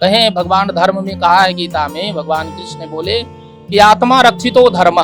कहें भगवान धर्म में कहा है गीता में, भगवान कृष्ण बोले कि आत्मा रक्षितो धर्म,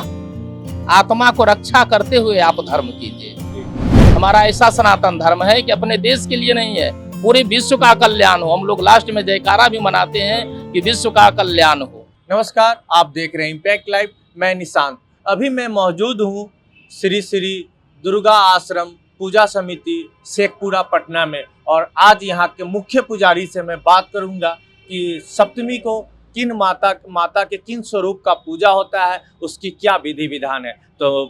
आत्मा को रक्षा करते हुए आप धर्म कीजिए। हमारा ऐसा सनातन धर्म है कि अपने देश के लिए नहीं है, पूरे विश्व का कल्याण हो। हम लोग लास्ट में जयकारा भी मनाते हैं कि विश्व का कल्याण हो। नमस्कार, आप देख रहे हैं इम्पैक्ट लाइव। मैं निशांत। अभी मैं मौजूद हूँ श्री श्री दुर्गा आश्रम पूजा समिति शेखपुरा पटना में, और आज यहाँ के मुख्य पुजारी से मैं बात करूँगा कि सप्तमी को किन माता के किन स्वरूप का पूजा होता है, उसकी क्या विधि विधान है। तो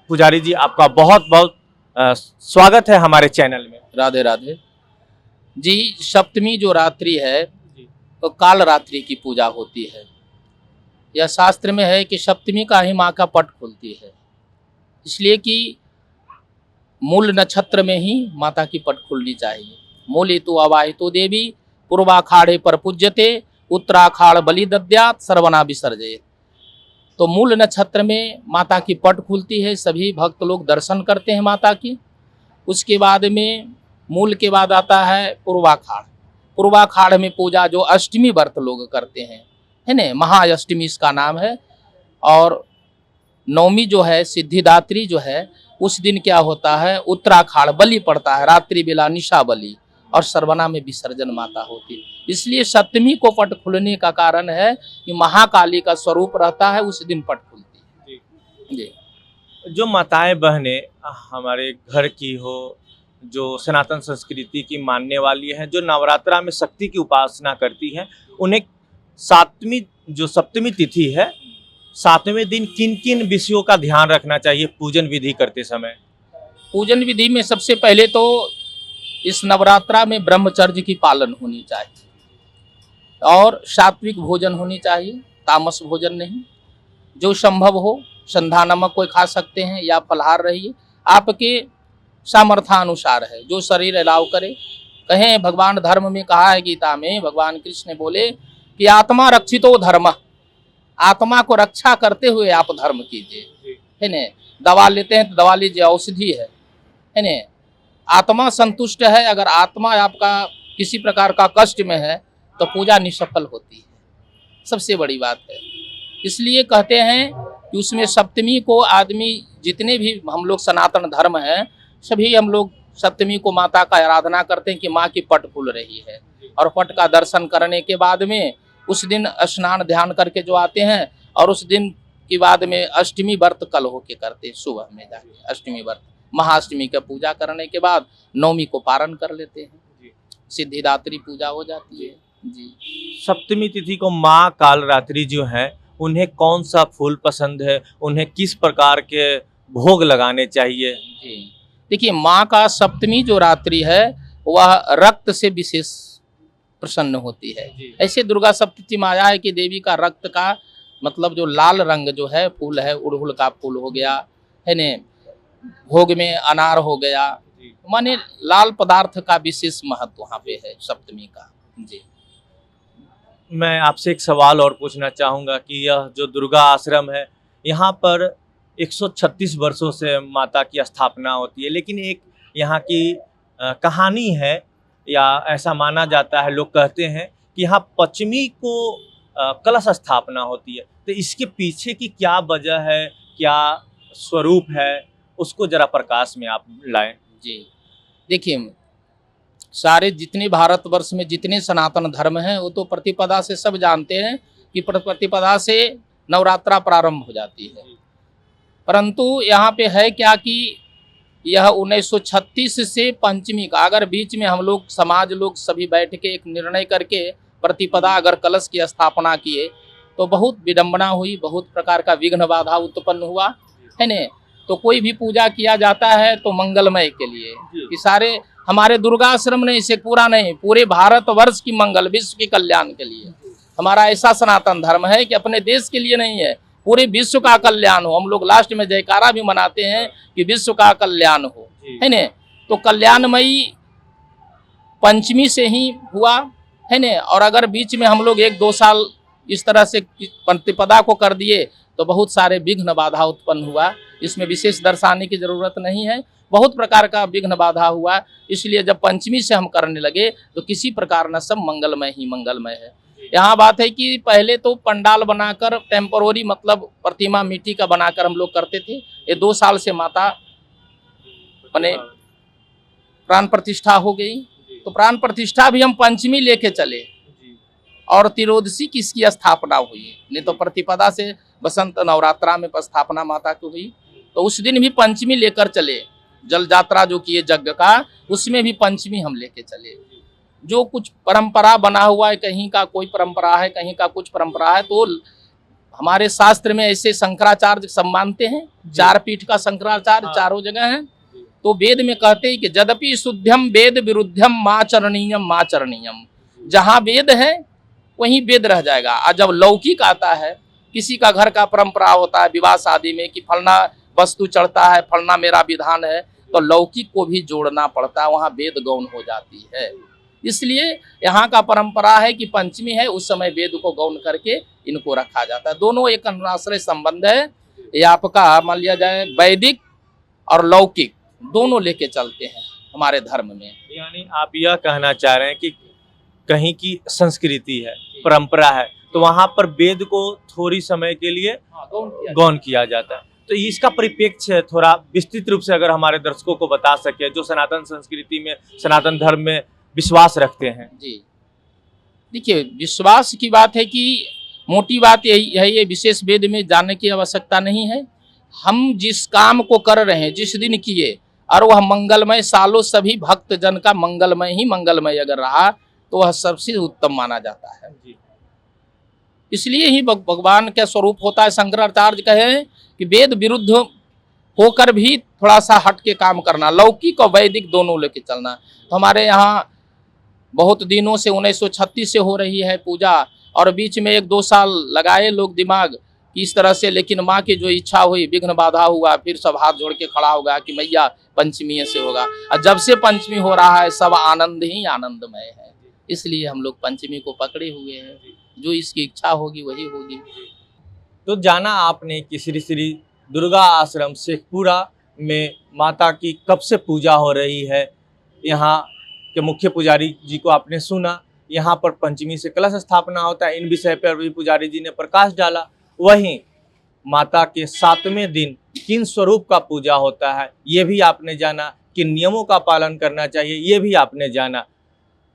पुजारी जी, आपका बहुत बहुत स्वागत है हमारे चैनल में। राधे राधे जी। सप्तमी जो रात्रि है तो काल रात्रि की पूजा होती है। यह शास्त्र में है कि सप्तमी का ही माँ का पट खुलती है, इसलिए कि मूल नक्षत्र में ही माता की पट खुलनी चाहिए। मूलितो अवाहितो देवी पूर्वाखाड़े पर पूज्यते उत्तराखाड़ बलि दद्यात् सर्वना विसर्जयेत्। तो मूल नक्षत्र में माता की पट खुलती है, सभी भक्त लोग दर्शन करते हैं माता की। उसके बाद में मूल के बाद आता है पूर्वाखाड़। पूर्वाखाड़ में पूजा जो अष्टमी व्रत लोग करते हैं, है ना, महाअष्टमी इसका नाम है। और नवमी जो है सिद्धिदात्री जो है, उस दिन क्या होता है, उत्तराखाड़ बलि पड़ता है, रात्रि बेला निशा बलि, और सर्वना में विसर्जन माता होती है। इसलिए सप्तमी को पट खुलने का कारण है कि महाकाली का स्वरूप रहता है, उस दिन पट खुलती है जी। जो माताएं बहनें हमारे घर की हो, जो सनातन संस्कृति की मानने वाली हैं, जो नवरात्रा में शक्ति की उपासना करती हैं, उन्हें सप्तमी तिथि है, 7वें दिन किन किन विषयों का ध्यान रखना चाहिए पूजन विधि करते समय? पूजन विधि में सबसे पहले तो इस नवरात्रा में ब्रह्मचर्य की पालन होनी चाहिए और सात्विक भोजन होनी चाहिए, तामस भोजन नहीं। जो संभव हो संध्या नमक कोई खा सकते हैं या फलाहार रहिए, आपके सामर्थ्यानुसार है, जो शरीर अलाव करे। कहें भगवान धर्म में कहा है गीता में, भगवान कृष्ण बोले कि आत्मा रक्षितो धर्म, आत्मा को रक्षा करते हुए आप धर्म कीजिए, है न। दवा लेते हैं तो दवा लीजिए, औषधि है न। आत्मा संतुष्ट है, अगर आत्मा आपका किसी प्रकार का कष्ट में है तो पूजा निष्फल होती है, सबसे बड़ी बात है। इसलिए कहते हैं कि उसमें सप्तमी को आदमी, जितने भी हम लोग सनातन धर्म हैं, सभी हम लोग सप्तमी को माता का आराधना करते हैं कि माँ की पट खुल रही है। और पट का दर्शन करने के बाद में उस दिन स्नान ध्यान करके जो आते हैं, और उस दिन के बाद में अष्टमी व्रत कल होके करते हैं, सुबह में जाके अष्टमी व्रत, महाअष्टमी का पूजा करने के बाद नवमी को पारण कर लेते हैं, सिद्धिदात्री पूजा हो जाती है जी। सप्तमी तिथि को माँ काल रात्रि जो है, उन्हें कौन सा फूल पसंद है, उन्हें किस प्रकार के भोग लगाने चाहिए? जी देखिए, माँ का सप्तमी जो रात्रि है वह रक्त से विशेष प्रसन्न होती है। ऐसे दुर्गा सप्तमी में आया है कि देवी का रक्त का मतलब जो लाल रंग जो है फूल है, उड़हुल का फूल हो गया, है ने, भोग में अनार हो गया, माने लाल पदार्थ का विशेष महत्व वहाँ पे है सप्तमी का जी। मैं आपसे एक सवाल और पूछना चाहूँगा कि यह जो दुर्गा आश्रम है, यहाँ पर 136 वर्षों से माता की स्थापना होती है, लेकिन एक यहाँ की कहानी है, या ऐसा माना जाता है, लोग कहते हैं कि यहाँ पश्चिमी को कलश स्थापना होती है। तो इसके पीछे की क्या वजह है, क्या स्वरूप है, उसको जरा प्रकाश में आप लाएं। जी देखिए, सारे जितने भारतवर्ष में जितने सनातन धर्म हैं, वो तो प्रतिपदा से सब जानते हैं कि प्रतिपदा से नवरात्रा प्रारंभ हो जाती है। परंतु यहाँ पे है क्या कि यह 1936 से पंचमी का, अगर बीच में हम लोग समाज लोग सभी बैठ के एक निर्णय करके प्रतिपदा अगर कलश की स्थापना किए तो बहुत विडंबना हुई, बहुत प्रकार का विघ्न बाधा उत्पन्न हुआ, है न। तो कोई भी पूजा किया जाता है तो मंगलमय के लिए, कि सारे हमारे दुर्गा आश्रम नहीं, इसे पूरा नहीं, पूरे भारतवर्ष की मंगल, विश्व के कल्याण के लिए। हमारा ऐसा सनातन धर्म है कि अपने देश के लिए नहीं है, पूरे विश्व का कल्याण हो। हम लोग लास्ट में जयकारा भी मनाते हैं कि विश्व का कल्याण हो, है न। तो कल्याणमयी पंचमी से ही हुआ, है न। और अगर बीच में हम लोग 1-2 साल इस तरह से प्रतिपदा को कर दिए तो बहुत सारे विघ्न बाधा उत्पन्न हुआ। इसमें विशेष दर्शाने की जरूरत नहीं है, बहुत प्रकार का विघ्न बाधा हुआ। इसलिए जब पंचमी से हम करने लगे तो किसी प्रकार न सब मंगलमय ही मंगलमय है। यहाँ बात है कि पहले तो पंडाल बनाकर टेम्पोररी मतलब प्रतिमा मिट्टी का बनाकर हम लोग करते थे। ये 2 साल से माता अपने प्राण प्रतिष्ठा हो गई, तो प्राण प्रतिष्ठा भी हम पंचमी लेके चले और तिरोदशी की इसकी स्थापना हुई। नहीं तो प्रतिपदा से बसंत नवरात्रा में स्थापना माता की हुई, तो उस दिन भी पंचमी लेकर चले। जल यात्रा जो किए यज्ञ का, उसमें भी पंचमी हम लेके चले। जो कुछ परंपरा बना हुआ है, कहीं का कोई परंपरा है, कहीं का कुछ परंपरा है, तो हमारे शास्त्र में ऐसे शंकराचार्य सब मानते हैं। 4 पीठ का शंकराचार्य चारों जगह है। तो वेद में कहते हैं कि यद्यपि शुद्धम वेद विरुद्धम माँ चरणीयम। जहाँ वेद है वहीं वेद रह जाएगा। और जब लौकिक आता है, किसी का घर का परंपरा होता है विवाह शादी में कि फलना वस्तु चढ़ता है, फलना मेरा विधान है, तो लौकिक को भी जोड़ना पड़ता है, वहाँ वेद गौण हो जाती है। इसलिए यहाँ का परंपरा है कि पंचमी है, उस समय वेद को गौण करके इनको रखा जाता है। दोनों एक अनुआश्रय संबंध है। ये आपका मान लिया जाए वैदिक और लौकिक दोनों लेके चलते हैं हमारे धर्म में। यानी आप यह कहना चाह रहे हैं कि कहीं की संस्कृति है, परंपरा है, तो वहां पर वेद को थोड़ी समय के लिए गौण किया जाता है। तो इसका परिप्रेक्ष्य थोड़ा विस्तृत रूप से अगर हमारे दर्शकों को बता सके, जो सनातन संस्कृति में, सनातन धर्म में विश्वास रखते हैं। जी देखिए, विश्वास की बात है कि मोटी बात यही है, ये विशेष वेद में जानने की आवश्यकता नहीं है। हम जिस काम को कर रहे हैं, जिस दिन किए, और वह मंगलमय, सालों सभी भक्त जन का मंगलमय ही मंगलमय अगर रहा तो वह सबसे उत्तम माना जाता है। इसलिए ही भगवान का स्वरूप होता है। शंकराचार्य कहे कि वेद विरुद्ध होकर भी थोड़ा सा हट के काम करना, लौकिक और वैदिक दोनों लेके चलना। तो हमारे यहाँ बहुत दिनों से 1936 से हो रही है पूजा, और बीच में 1-2 साल लगाए लोग दिमाग कि इस तरह से, लेकिन माँ की जो इच्छा हुई, विघ्न बाधा हुआ, फिर सब हाथ जोड़ के खड़ा हो गया कि मैया पंचमी से होगा। और जब से पंचमी हो रहा है सब आनंद ही आनंदमय है। इसलिए हम लोग पंचमी को पकड़े हुए हैं, जो इसकी इच्छा होगी वही होगी। तो जाना आपने कि श्री श्री दुर्गा आश्रम शेखपुरा में माता की कब से पूजा हो रही है। यहाँ के मुख्य पुजारी जी को आपने सुना, यहाँ पर पंचमी से कलश स्थापना होता है। इन विषय पर भी पुजारी जी ने प्रकाश डाला। वहीं माता के 7वें दिन किन स्वरूप का पूजा होता है ये भी आपने जाना, किन नियमों का पालन करना चाहिए ये भी आपने जाना।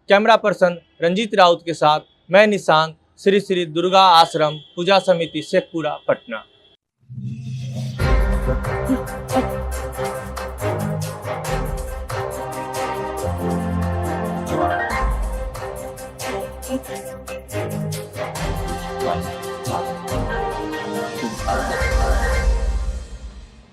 कैमरा पर्सन रंजीत राउत के साथ मैं निशांत, श्री श्री दुर्गा आश्रम पूजा समिति शेखपुरा, पटना। Right.